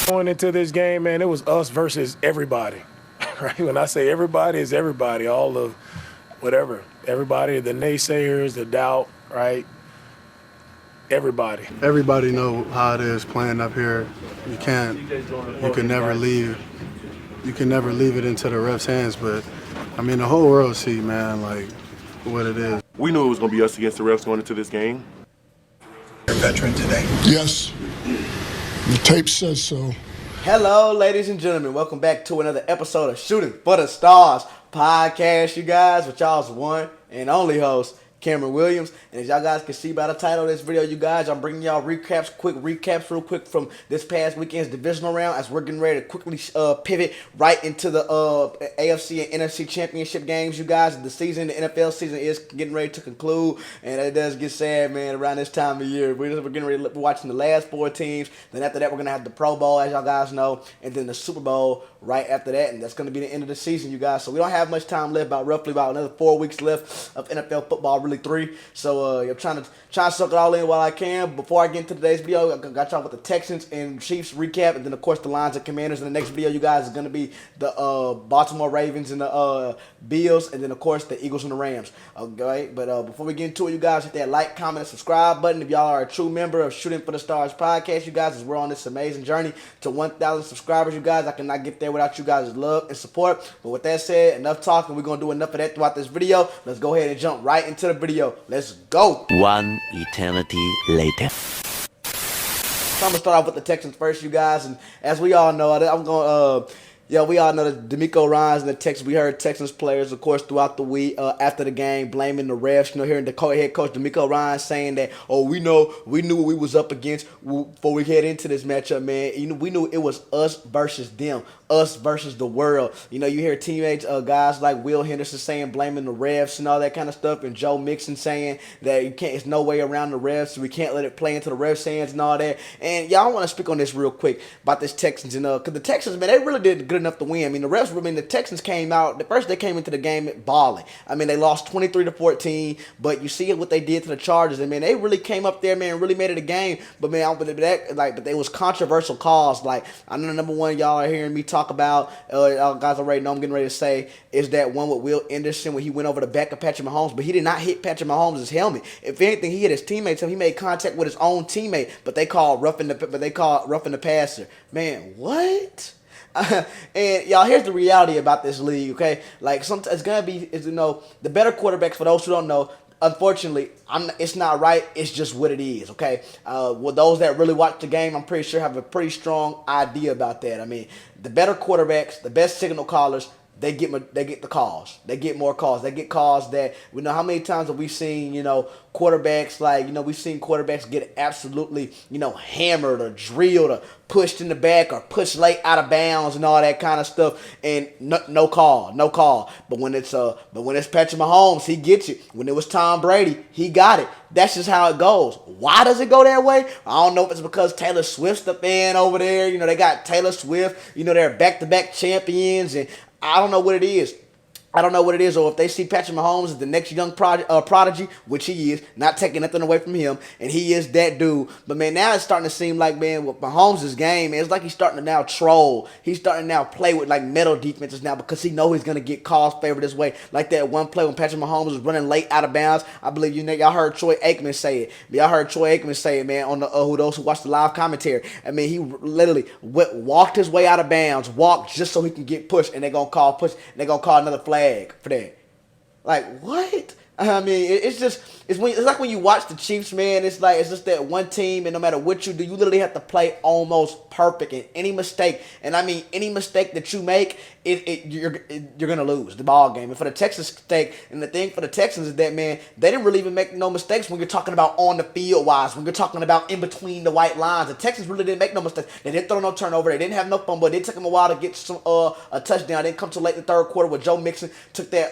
Going into this game, man, it was us versus everybody. Right? When I say everybody, it's everybody, all of whatever. Everybody, the naysayers, the doubt, right? Everybody. Everybody know how it is playing up here. You can never leave it into the refs' hands. But I mean, the whole world see, man, like what it is. We knew it was going to be us against the refs going into this game. You're a veteran today. Yes, the tape says so. Hello, ladies and gentlemen. Welcome back to another episode of Shooting for the Stars podcast, you guys, with y'all's one and only host, Cameron Williams. And as y'all guys can see by the title of this video, you guys, I'm bringing y'all quick recaps real quick from this past weekend's divisional round as we're getting ready to quickly pivot right into the AFC and NFC championship games, you guys. The season, the NFL season is getting ready to conclude, and it does get sad, man, around this time of year. We're getting ready to watching the last four teams. Then after that, we're going to have the Pro Bowl, as y'all guys know, and then the Super Bowl right after that, and that's going to be the end of the season, you guys. So we don't have much time left, roughly about another 4 weeks left of NFL football, really 3. So I'm trying to suck it all in while I can. Before I get into today's video, I got y'all with the Texans and Chiefs recap, and then of course the Lions and Commanders. In the next video, you guys, is going to be the Baltimore Ravens and the Bills, and then of course the Eagles and the Rams. Okay, but before we get into it, you guys, hit that like, comment, and subscribe button if y'all are a true member of Shooting for the Stars podcast, you guys, as we're on this amazing journey to 1,000 subscribers, you guys. I cannot get there without you guys' love and support. But with that said, enough talking. We're going to do enough of that throughout this video. Let's go ahead and jump right into the video. Let's go. One eternity later. So I'm going to start off with the Texans first, you guys. And as we all know, I'm going to... we all know that D'Amico Ryans and the Texans. We heard Texans players, of course, throughout the week after the game, blaming the refs. You know, hearing the head coach D'Amico Ryans saying that, we knew what we was up against before we head into this matchup, man. You know, we knew it was us versus them, us versus the world. You know, you hear teammates, guys like Will Henderson saying, blaming the refs and all that kind of stuff, and Joe Mixon saying that it's no way around the refs, so we can't let it play into the refs' hands and all that. And y'all want to speak on this real quick about this Texans, and because the Texans, man, they really did good enough to win. I mean, the Texans came out, they came into the game balling. I mean, they lost 23-14, but you see what they did to the Chargers, and man, they really came up there, man, and really made it a game. But man, but they was controversial calls. Like, I know the number one y'all are hearing me talk about, y'all guys already know I'm getting ready to say, is that one with Will Anderson when he went over the back of Patrick Mahomes, but he did not hit Patrick Mahomes' helmet. If anything, he hit his teammates. He made contact with his own teammate, but they called roughing the passer. Man, what? And y'all, here's the reality about this league, okay? Like, sometimes it's gonna be, the better quarterbacks. For those who don't know, unfortunately, it's not right. It's just what it is, okay? With those that really watch the game, I'm pretty sure have a pretty strong idea about that. I mean, the better quarterbacks, the best signal callers, they get the calls. They get more calls. They get calls that we know how many times have we seen, quarterbacks we've seen quarterbacks get absolutely, hammered or drilled or pushed in the back or pushed late out of bounds and all that kind of stuff, and no call. But when it's Patrick Mahomes, he gets it. When it was Tom Brady, he got it. That's just how it goes. Why does it go that way? I don't know if it's because Taylor Swift's the fan over there. They got Taylor Swift. They're back-to-back champions, and I don't know what it is. Or if they see Patrick Mahomes as the next young prodigy, which he is, not taking nothing away from him, and he is that dude. But, man, now it's starting to seem like, man, with Mahomes' game, man, it's like he's starting to now troll. He's starting to now play with, like, metal defenses now because he knows he's going to get calls favored this way. Like that one play when Patrick Mahomes was running late out of bounds. I believe y'all heard Troy Aikman say it. Man, on the those who watched the live commentary. I mean, he literally walked his way out of bounds, walked just so he can get pushed, and they're going to call push, and they're going to call another flag for that. Like, what? I mean, it's like when you watch the Chiefs, man. It's just that one team, and no matter what you do, you literally have to play almost perfect. And any mistake, and I mean any mistake that you make, you're gonna lose the ball game. And for the Texans' sake, and the thing for the Texans is that, man, they didn't really even make no mistakes when you're talking about on the field wise. When you're talking about in between the white lines, the Texans really didn't make no mistakes. They didn't throw no turnover. They didn't have no fumble. It did take them a while to get some a touchdown. They didn't come till late in the third quarter where Joe Mixon took that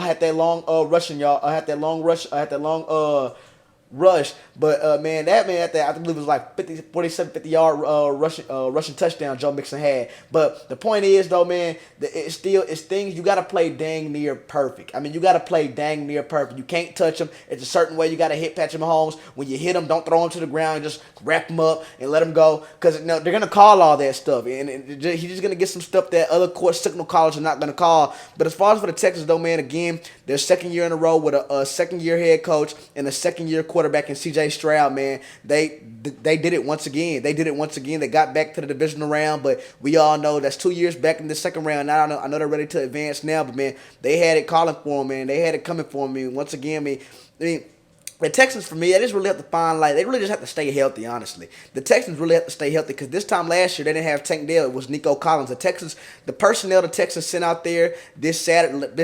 had that long rushing, y'all. Had that long rush. But, man, that I believe it was like 50-yard rushing touchdown Joe Mixon had. But the point is, though, man, it's things you got to play dang near perfect. I mean, you got to play dang near perfect. You can't touch them. It's a certain way you got to hit Patrick Mahomes. When you hit him, don't throw him to the ground. Just wrap him up and let him go. Because they're going to call all that stuff. And he's just going to get some stuff that other signal callers are not going to call. But as far as for the Texans, though, man, again, their second year in a row with a second-year head coach and a second-year quarterback in C.J. Stroud, man. They did it once again. They got back to the divisional round, but we all know that's 2 years back in the second round. Now I know they're ready to advance now, but, man, they had it calling for them, man. They had it coming for them. Once again, I mean, the Texans, for me, they just really have to find, they really just have to stay healthy, honestly. The Texans really have to stay healthy because this time last year, they didn't have Tank Dell. It was Nico Collins. The personnel the Texans sent out there this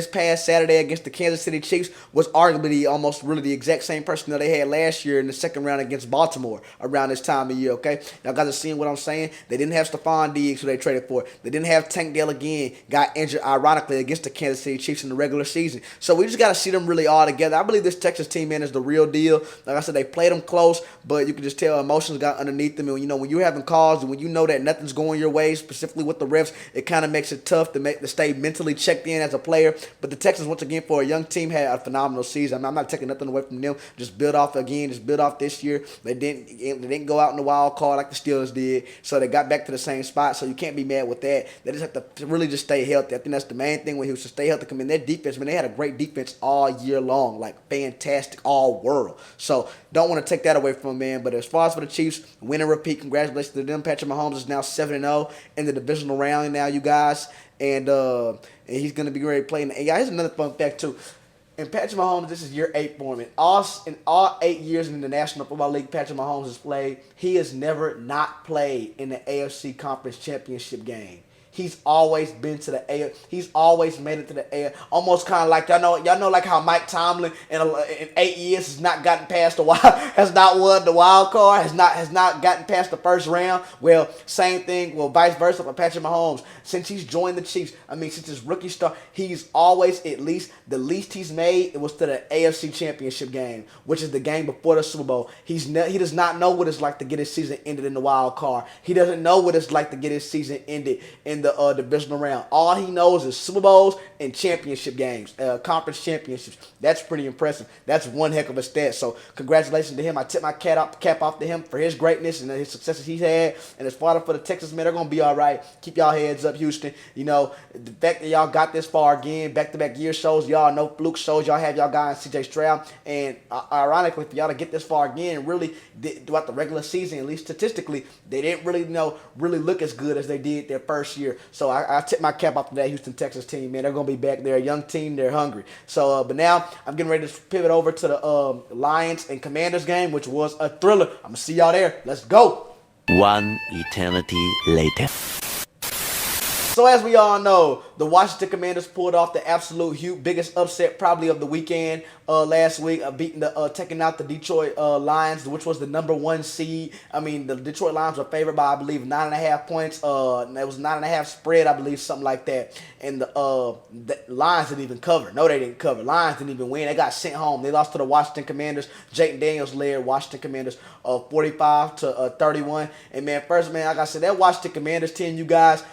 past Saturday against the Kansas City Chiefs was arguably almost really the exact same personnel they had last year in the second round against Baltimore around this time of year, okay? Y'all guys are seeing what I'm saying? They didn't have Stephon Diggs, who they traded for. They didn't have Tank Dell again, got injured, ironically, against the Kansas City Chiefs in the regular season. So we just got to see them really all together. I believe this Texas team, man, is the real deal. Like I said, they played them close, but you can just tell emotions got underneath them. And, when you're having calls and when you know that nothing's going your way, specifically with the refs, it kind of makes it tough to stay mentally checked in as a player. But the Texans, once again, for a young team, had a phenomenal season. I mean, I'm not taking nothing away from them. Just build off this year. They didn't go out in the wild card like the Steelers did, so they got back to the same spot. So you can't be mad with that. They just have to really just stay healthy. I think that's the main thing when he was to stay healthy. I mean, their defense, man, they had a great defense all year long, like fantastic, all world. So don't want to take that away from them, man. But as far as for the Chiefs, win and repeat, congratulations to them. Patrick Mahomes is now 7-0 in the divisional round now, you guys. And he's going to be ready to play. And here's another fun fact, too. And Patrick Mahomes, this is year 8 for him. In all 8 years in the National Football League Patrick Mahomes has played, he has never not played in the AFC Conference Championship game. He's always been to the AFC. He's always made it to the AFC. Almost kind of like y'all know like how Mike Tomlin in 8 years has not gotten past the wild, has not won the wild card, has not gotten past the first round. Well, same thing. Well, vice versa for Patrick Mahomes. Since he's joined the Chiefs, since his rookie start, he's always the least he's made. It was to the AFC Championship game, which is the game before the Super Bowl. He does not know what it's like to get his season ended in the wild card. He doesn't know what it's like to get his season ended in the divisional round. All he knows is Super Bowls and championship games, conference championships. That's pretty impressive. That's one heck of a stat. So congratulations to him. I tip my cap off to him for his greatness and his successes he's had. And as far as for the Texans, man, they're going to be all right. Keep y'all heads up, Houston. The fact that y'all got this far again, back-to-back year shows, y'all know fluke shows, y'all have y'all guy in C.J. Stroud. And ironically, for y'all to get this far again, really, throughout the regular season, at least statistically, they didn't really look as good as they did their first year. So I tip my cap off to that Houston Texans team, man. They're going to be back. They're a young team. They're hungry. So, but now I'm getting ready to pivot over to the Lions and Commanders game, which was a thriller. I'm going to see y'all there. Let's go. One eternity later. So as we all know, the Washington Commanders pulled off the absolute biggest upset probably of the weekend last week, taking out the Detroit Lions, which was the number 1 seed. The Detroit Lions were favored by, I believe, 9.5 points. It was 9.5 spread, I believe, something like that. And the Lions didn't even cover. No, they didn't cover. Lions didn't even win. They got sent home. They lost to the Washington Commanders. Jayden Daniels led Washington Commanders 45-31. And man, first, man, like I said, that Washington Commanders team, you guys,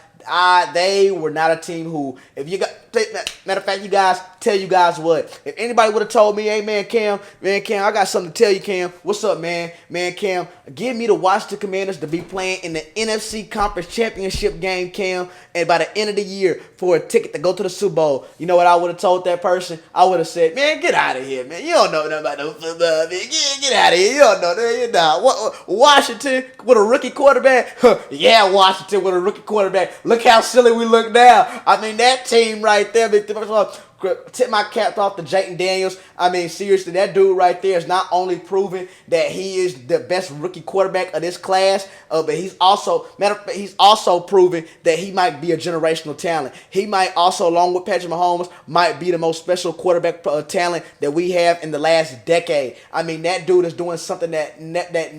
they were not a team who, matter of fact, you guys, tell you guys what, if anybody would have told me, hey, man, Cam, I got something to tell you, Cam. What's up, man? Man, Cam, give me the Washington Commanders to be playing in the NFC Conference Championship game, Cam, and by the end of the year for a ticket to go to the Super Bowl. You know what I would have told that person? I would have said, man, get out of here, man. You don't know nothing about no football, man. Get out of here. You don't know nothing. You're not. Washington with a rookie quarterback? Yeah, Washington with a rookie quarterback. Look how silly we look now. That team right there, tip my cap off to Jayden Daniels. Seriously, that dude right there is not only proving that he is the best rookie quarterback of this class, but he's also proving that he might be a generational talent. He might also, along with Patrick Mahomes, might be the most special quarterback talent that we have in the last decade. That dude is doing something that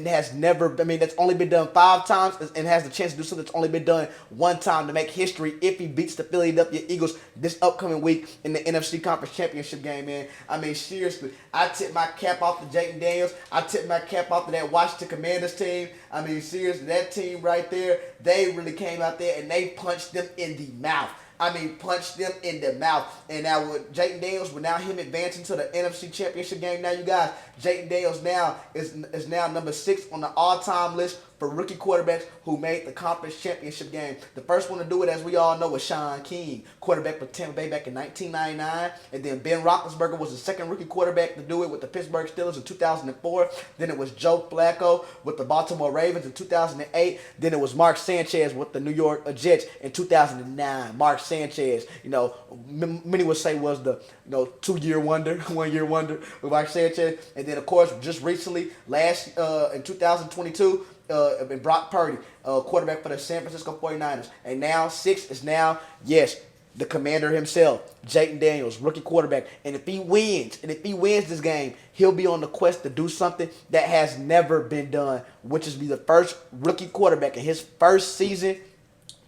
has never, that's only been done 5 times and has the chance to do something that's only been done 1 time to make history if he beats the Philadelphia Eagles this upcoming week in the NFC Conference Championship game, man. I mean, seriously, I tip my cap off to Jayden Daniels. I tip my cap off to that Washington Commanders team. I mean, seriously, that team right there, they really came out there and they punched them in the mouth. I mean, punched them in the mouth. And now with Jayden Daniels, with now him advancing to the NFC Championship game, now you guys, Jayden Daniels now is now number 6 on the all-time list for rookie quarterbacks who made the conference championship game. The first one to do it, as we all know, was Sean King, quarterback for Tampa Bay back in 1999. And then Ben Roethlisberger was the second rookie quarterback to do it with the Pittsburgh Steelers in 2004. Then it was Joe Flacco with the Baltimore Ravens in 2008. Then it was Mark Sanchez with the New York Jets in 2009. Mark Sanchez, many would say was the 2-year wonder, 1-year wonder with Mark Sanchez. And then, of course, just recently, in 2022, and Brock Purdy, quarterback for the San Francisco 49ers. And now 6 is now, yes, the commander himself, Jayden Daniels, rookie quarterback. And if he wins this game, he'll be on the quest to do something that has never been done, which is be the first rookie quarterback in his first season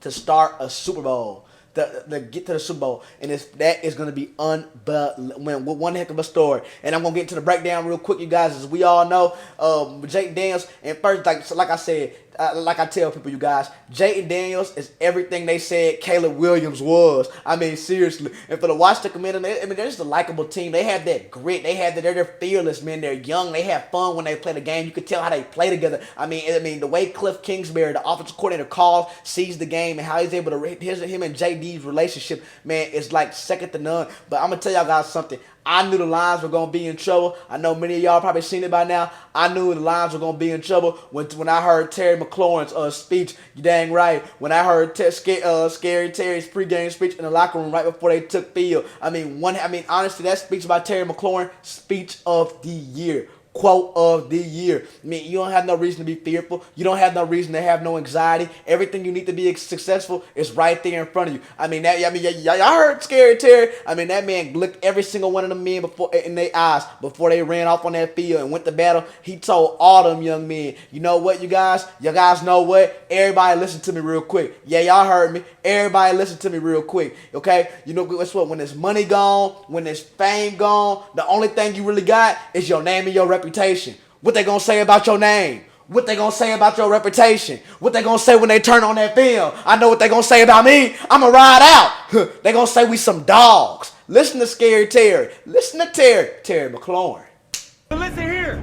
to start a Super Bowl. To get to the Super Bowl, and that is going to be unbelievable. One heck of a story. And I'm going to get into the breakdown real quick, you guys. As we all know, Jayden Daniels, and first, like I said, like I tell people, you guys, Jayden Daniels is everything they said Caleb Williams was. I mean, seriously. And for the Washington Commanders, they're just a likable team. They have that grit. They're fearless, man. They're young. They have fun when they play the game. You can tell how they play together. I mean, the way Cliff Kingsbury, the offensive coordinator, sees the game, and how he's able to him and JD's relationship, man, is like second to none. But I'm gonna tell y'all guys something. I knew the Lions were going to be in trouble. I know many of y'all probably seen it by now. I knew the Lions were going to be in trouble when I heard Terry McLaurin's speech. You dang right. When I heard Scary Terry's pregame speech in the locker room right before they took field. Honestly, that speech by Terry McLaurin, speech of the year. Quote of the year. I mean, you don't have no reason to be fearful. You don't have no reason to have no anxiety. Everything you need to be successful is right there in front of you. Y'all heard Scary Terry. I mean, that man looked every single one of them men in their eyes before they ran off on that field and went to battle. He told all them young men, you know what, you guys? You guys know what? Everybody listen to me real quick. Yeah, y'all heard me. Everybody listen to me real quick. Okay? You know what's what? When there's money gone, when there's fame gone, the only thing you really got is your name and your reputation. What they gonna say about your name? What they gonna say about your reputation? What they gonna say when they turn on that film? I know what they gonna say about me. I'ma ride out. They gonna say we some dogs. Listen to Scary Terry. Listen to Terry McLaurin. But listen here.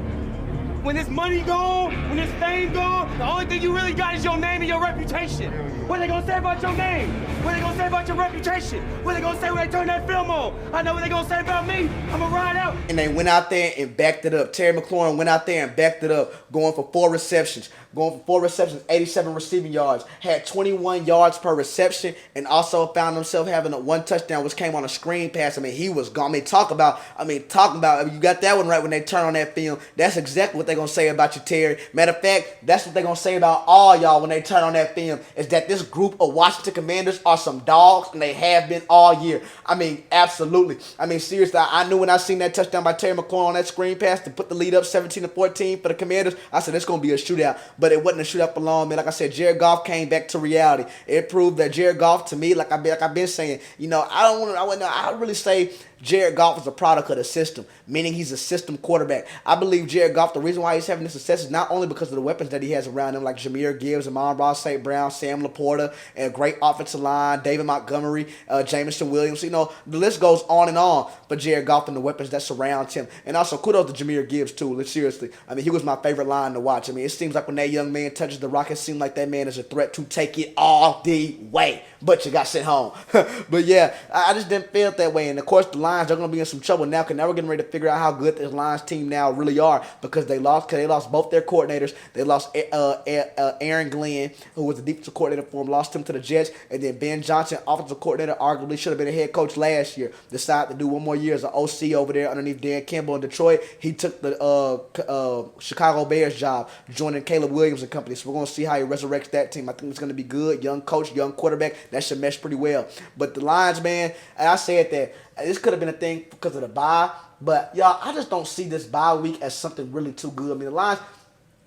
When there's money gone, when there's fame gone, the only thing you really got is your name and your reputation. What they gonna say about your name? What they gonna say about your reputation? What they gonna say when they turn that film on? I know what they gonna say about me. I'ma ride out. And they went out there and backed it up. Terry McLaurin went out there and backed it up, going for 4 receptions. 87 receiving yards, had 21 yards per reception, and also found himself having one touchdown, which came on a screen pass. I mean, he was gone. Talking about, you got that one right when they turn on that film. That's exactly what they're going to say about you, Terry. Matter of fact, that's what they're going to say about all y'all when they turn on that film, is that this group of Washington Commanders are some dogs, and they have been all year. I mean, absolutely. I mean, seriously, I knew when I seen that touchdown by Terry McLaurin on that screen pass to put the lead up 17-14 for the Commanders, I said, it's going to be a shootout. But it wasn't a shootout for long, man. Like I said, Jared Goff came back to reality. It proved that Jared Goff, to me, like I've been saying, I really say Jared Goff is a product of the system, meaning he's a system quarterback. I believe Jared Goff, the reason why he's having this success is not only because of the weapons that he has around him, like Jahmyr Gibbs, Amon-Ra St. Brown, Sam Laporta, and a great offensive line, David Montgomery, Jameson Williams. The list goes on and on for Jared Goff and the weapons that surround him. And also, kudos to Jahmyr Gibbs, too. Seriously. I mean, he was my favorite line to watch. I mean, it seems like when that young man touches the rock, it seems like that man is a threat to take it all the way. But you got sent home. But yeah, I just didn't feel that way. And of course, the Lions are going to be in some trouble now, because now we're getting ready to figure out how good this Lions team now really are, because they lost both their coordinators. They lost Aaron Glenn, who was the defensive coordinator for them, lost him to the Jets, and then Ben Johnson, offensive coordinator, arguably should have been a head coach last year, decided to do one more year as an OC over there underneath Dan Campbell in Detroit. He took the Chicago Bears job, joining Caleb Williams and company. So we're going to see how he resurrects that team. I think it's going to be good. Young coach, young quarterback. That should mesh pretty well. But the Lions, man, I said that this could have been a thing because of the bye. But, y'all, I just don't see this bye week as something really too good. I mean, the Lions,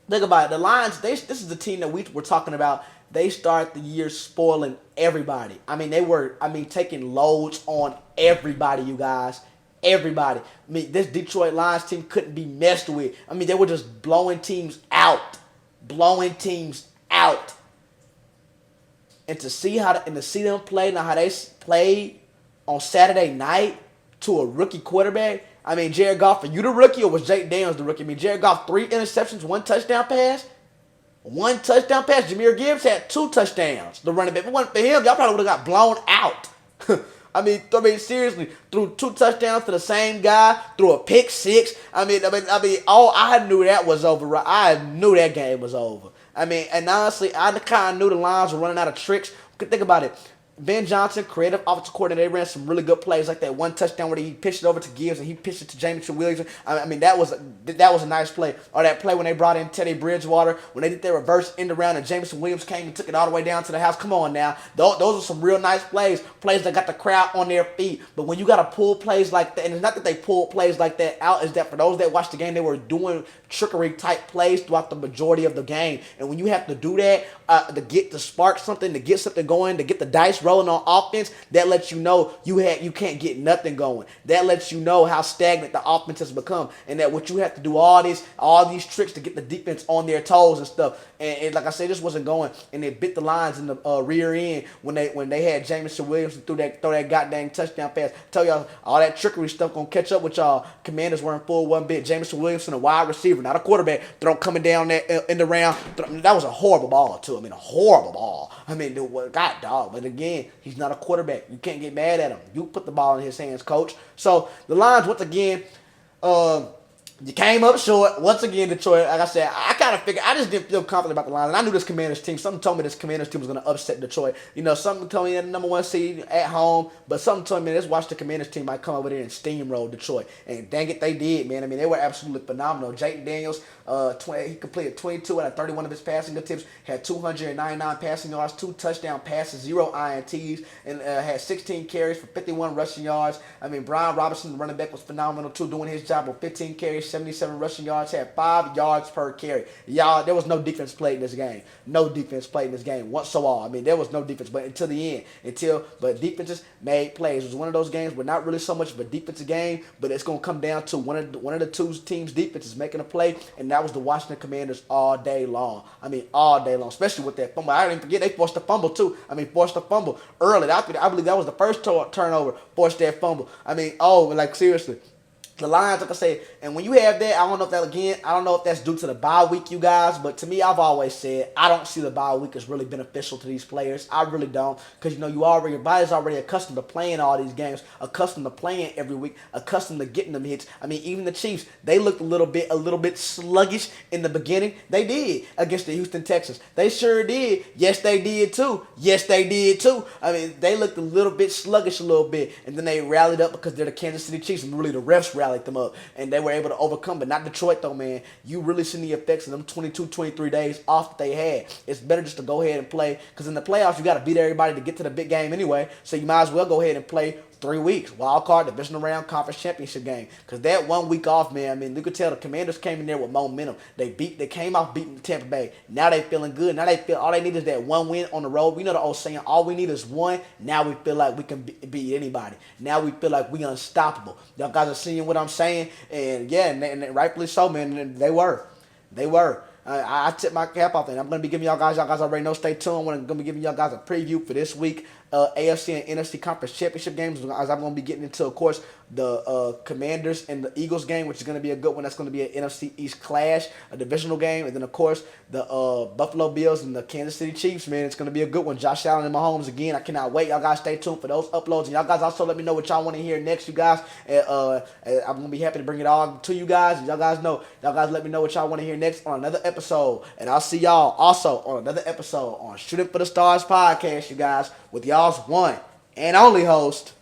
think about it. The Lions, this is the team that we were talking about they started the year spoiling everybody. I mean, they were, taking loads on everybody, you guys. Everybody. I mean, this Detroit Lions team couldn't be messed with. I mean, they were just blowing teams out. Blowing teams out. And to see them play, now how they played on Saturday night to a rookie quarterback. I mean, Jared Goff, are you the rookie or was Jake Daniels the rookie? I mean, Jared Goff, 3 interceptions, 1 touchdown pass. 1 touchdown pass. Jameer Gibbs had 2 touchdowns. The running back. If it wasn't for him, y'all probably would have got blown out. I mean, seriously, threw 2 touchdowns to the same guy, threw a pick 6. I knew that was over. I knew that game was over. I mean, and honestly, I kind of knew the Lions were running out of tricks. Think about it. Ben Johnson, creative offensive coordinator, they ran some really good plays like that 1 touchdown where he pitched it over to Gibbs and he pitched it to Jamison Williams. I mean, that was a nice play. Or that play when they brought in Teddy Bridgewater, when they did their reverse end around and Jamison Williams came and took it all the way down to the house. Come on now. Those are some real nice plays that got the crowd on their feet. But when you got to pull plays like that, and it's not that they pulled plays like that out, is that for those that watched the game, they were doing trickery type plays throughout the majority of the game. And when you have to do that to spark something, to get something going, to get the dice rolling on offense, that lets you know you can't get nothing going. That lets you know how stagnant the offense has become, and that what you have to do all these tricks to get the defense on their toes and stuff. And like I said, this wasn't going, and they bit the Lions in the rear end when they had Jamison Williams throw that goddamn touchdown pass. Tell y'all all that trickery stuff gonna catch up with y'all. Commanders weren't full one bit. Jamison Williamson, a wide receiver, not a quarterback, coming down there in the round. That was a horrible ball too. I mean, a horrible ball. I mean, God dog. But again, he's not a quarterback. You can't get mad at him. You put the ball in his hands, coach. So the Lions, once again, you came up short. Once again, Detroit, like I said, I kind of figured, I just didn't feel confident about the Lions. And I knew this Commanders team, something told me this Commanders team was going to upset Detroit. You know, something told me they're the number 1 seed at home, but something told me, let's watch the Commanders team might come over there and steamroll Detroit. And dang it, they did, man. I mean, they were absolutely phenomenal. Jake Daniels, he completed 22 out of 31 of his passing attempts, had 299 passing yards, 2 touchdown passes, 0 INTs, and had 16 carries for 51 rushing yards. I mean, Brian Robinson, the running back, was phenomenal too, doing his job with 15 carries, 77 rushing yards, had 5 yards per carry. Y'all, there was no defense played in this game. No defense played in this game whatsoever. I mean, there was no defense, but until the end, but defenses made plays. It was one of those games, but not really so much of a defensive game, but it's gonna come down to one of the 2 teams' defenses making a play, and that was the Washington Commanders all day long. I mean, all day long, especially with that fumble. I didn't forget they forced a fumble too. I mean, forced a fumble early. I believe that was the first turnover, forced that fumble. I mean, like seriously. The Lions, like I said, and when you have that, I don't know if that's due to the bye week, you guys, but to me, I've always said, I don't see the bye week as really beneficial to these players. I really don't, because, your body's already accustomed to playing all these games, accustomed to playing every week, accustomed to getting them hits. I mean, even the Chiefs, they looked a little bit sluggish in the beginning. They did against the Houston Texans. They sure did. Yes, they did too. I mean, they looked a little bit sluggish a little bit, and then they rallied up because they're the Kansas City Chiefs, and really the refs rallied them up, and they were able to overcome, but not Detroit though, man. You really seen the effects of them 22, 23 days off that they had. It's better just to go ahead and play, because in the playoffs, you got to beat everybody to get to the big game anyway, so you might as well go ahead and play 3 weeks, wild card, divisional round, conference championship game. Because that 1 week off, man, I mean, you could tell the Commanders came in there with momentum. They came off beating Tampa Bay. Now they feeling good. Now they feel all they need is that 1 win on the road. We know the old saying, all we need is 1. Now we feel like we can beat anybody. Now we feel like we unstoppable. Y'all guys are seeing what I'm saying, and yeah, and rightfully so, man. And they were. I tip my cap off, and I'm going to be giving y'all guys already know, stay tuned. I'm going to be giving y'all guys a preview for this week, AFC and NFC Conference Championship games, as I'm going to be getting into, of course, the Commanders and the Eagles game, which is going to be a good one. That's going to be an NFC East clash, a divisional game, and then, of course, the Buffalo Bills and the Kansas City Chiefs, man. It's going to be a good one. Josh Allen and Mahomes again. I cannot wait. Y'all guys stay tuned for those uploads, and y'all guys also let me know what y'all want to hear next, you guys. I'm going to be happy to bring it all to you guys, and y'all guys let me know what y'all want to hear next on another episode, and I'll see y'all also on another episode on Shooting for the Stars podcast, you guys, with y'all's one and only host,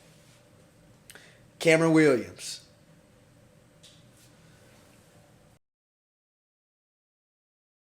Cameron Williams.